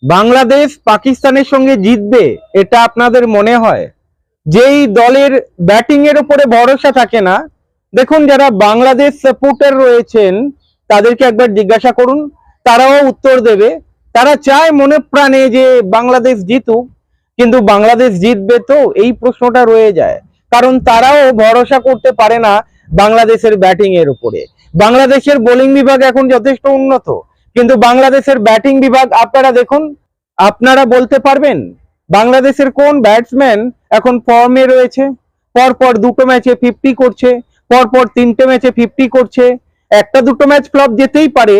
বাংলাদেশ পাকিস্তানের সঙ্গে জিতবে এটা আপনাদের মনে হয়? যেই দলের ব্যাটিং এর উপরে ভরসা থাকে না, দেখুন যারা বাংলাদেশ সাপোর্টার রয়েছেন তাদেরকে একবার জিজ্ঞাসা করুন, তারাও উত্তর দেবে। তারা চায় মনে প্রাণে যে বাংলাদেশ জিতুক, কিন্তু বাংলাদেশ জিতবে তো এই প্রশ্নটা রয়ে যায়। কারণ তারাও ভরসা করতে পারে না বাংলাদেশের ব্যাটিং এর উপরে। বাংলাদেশের বোলিং বিভাগ এখন যথেষ্ট উন্নত, কিন্তু বাংলাদেশের ব্যাটিং বিভাগ আপনারা দেখুন, আপনারা বলতে পারবেন বাংলাদেশের কোন ব্যাটসম্যান এখন ফর্মে রয়েছে? পরপর দুটো ম্যাচে 50 করছে, পরপর তিনটে ম্যাচে 50 করছে। একটা দুটো ম্যাচ ফ্লপ যেতেই পারে,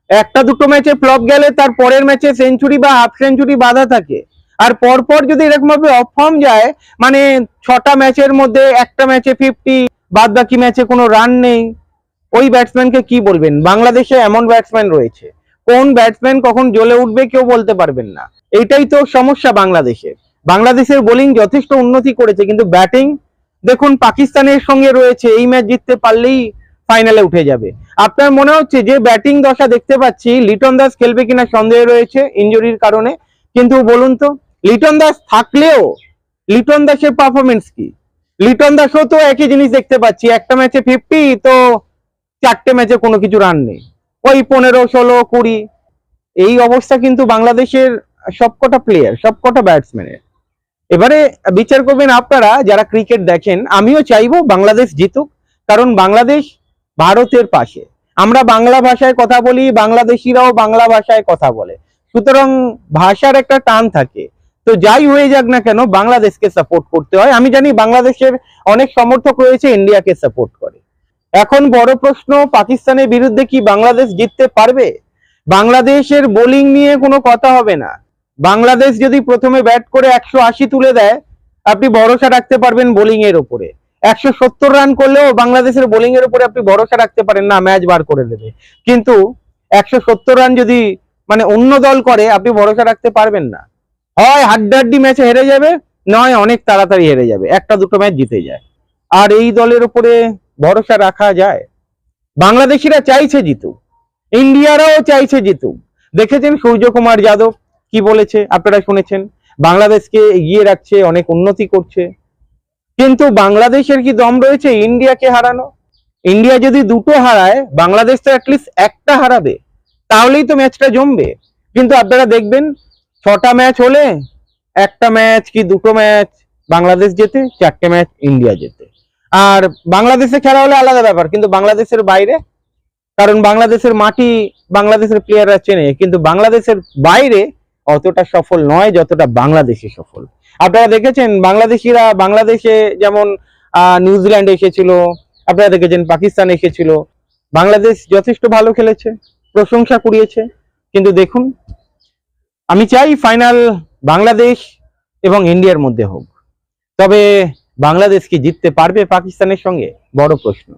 একটা দুটো ম্যাচে ফ্লপ গেলে তার পরের ম্যাচে সেঞ্চুরি বা হাফ সেঞ্চুরি বাধা থাকে। আর পরপর যদি এরকম ভাবে অফ ফর্ম যায়, মানে 6টা ম্যাচের মধ্যে একটা ম্যাচে 50, বাদ বাকি ম্যাচে কোনো রান নেই, ওই ব্যাটসম্যানকে কি বলবেন? বাংলাদেশে এমন ব্যাটসম্যান রয়েছে, কোন ব্যাটসম্যান কখন জ্বলে উঠবে কেউ বলতে পারবেন না। এইটাই তো সমস্যা বাংলাদেশের। বাংলাদেশের বোলিং যথেষ্ট উন্নতি করেছে, কিন্তু ব্যাটিং দেখুন পাকিস্তানের সঙ্গে রয়েছে, এই ম্যাচ জিততে পারলেই ফাইনালে উঠে যাবে। আপনার মনে হচ্ছে যে ব্যাটিং দশা দেখতে পাচ্ছি, লিটন দাস খেলবে কিনা সন্দেহ রয়েছে ইনজুরির কারণে। কিন্তু বলুন তো, লিটন দাস থাকলেও লিটন দাসের পারফরমেন্স কি? লিটন দাসও তো একই জিনিস দেখতে পাচ্ছি, একটা ম্যাচে 50 তো 4টে ম্যাচে কোনো কিছু রান নেই, ওই 15, 16, 20। এই অবস্থা কিন্তু বাংলাদেশের সবকটা প্লেয়ার, সবকটা ব্যাটসম্যানের। এবারে বিচার করবেন আপনারা যারা ক্রিকেট দেখেন। আমিও চাইবো বাংলাদেশ জিতুক, কারণ বাংলাদেশ ভারতের পাশে। আমরা বাংলা ভাষায় কথা বলি, বাংলাদেশিরাও বাংলা ভাষায় কথা বলে, সুতরাং ভাষার একটা টান থাকে। তো যাই হয়ে যাক না কেন, বাংলাদেশকে সাপোর্ট করতে হয়। আমি জানি বাংলাদেশের অনেক সমর্থক রয়েছে ইন্ডিয়াকে সাপোর্ট করে। এখন বড় প্রশ্ন, পাকিস্তানের বিরুদ্ধে কি বাংলাদেশ জিততে পারবে? বাংলাদেশের বোলিং নিয়ে কোনো কথা হবে না। বাংলাদেশ যদি প্রথমে ব্যাট করে 180 তুলে দেয়, আপনি ভরসা রাখতে পারবেন বোলিং এর উপরে। 170 রান করলেও বাংলাদেশের বোলিং এর উপরে আপনি ভরসা রাখতে পারেন না ম্যাচ বার করে দেবে। কিন্তু 170 রান যদি মানে অন্য দল করে, আপনি ভরসা রাখতে পারবেন না। হয় হাড্ডাহাড্ডি ম্যাচে হেরে যাবে, নয় অনেক তাড়াতাড়ি হেরে যাবে, একটা দুটো ম্যাচ জিতে যায়। আর এই দলের উপরে ভরসা রাখা যায়? বাংলাদেশিরা চাইছে জিতুক, ইন্ডিয়ারাও চাইছে জিতুক। দেখেছেন সূর্যকুমার যাদব কি বলেছে, আপনারা শুনেছেন, বাংলাদেশকে এগিয়ে রাখছে, অনেক উন্নতি করছে। কিন্তু বাংলাদেশের কি দম রয়েছে ইন্ডিয়াকে হারানো? ইন্ডিয়া যদি দুটো হারায়, বাংলাদেশ তো অ্যাটলিস্ট একটা হারাবে, তাহলেই তো ম্যাচটা জমবে। কিন্তু আপনারা দেখবেন 6টা ম্যাচ হলে একটা ম্যাচ কি দুটো ম্যাচ বাংলাদেশ জেতে, 4টে ম্যাচ ইন্ডিয়া জেতে। আর বাংলাদেশে খেলা হলে আলাদা ব্যাপার, কিন্তু বাংলাদেশের বাইরে, কারণ বাংলাদেশের মাটি বাংলাদেশের প্লেয়াররা চেনে, কিন্তু বাংলাদেশের বাইরে অতটা সফল নয় যতটা বাংলাদেশে সফল। আপনারা দেখেছেন বাংলাদেশিরা বাংলাদেশে যেমন নিউজিল্যান্ড এসেছিল, আপনারা দেখেছেন পাকিস্তান এসেছিল, বাংলাদেশ যথেষ্ট ভালো খেলেছে, প্রশংসা কুড়িয়েছে। কিন্তু দেখুন, আমি চাই ফাইনাল বাংলাদেশ এবং ইন্ডিয়ার মধ্যে হোক, তবে বাংলাদেশ কি জিততে পারবে পাকিস্তানের সঙ্গে? বড় প্রশ্ন।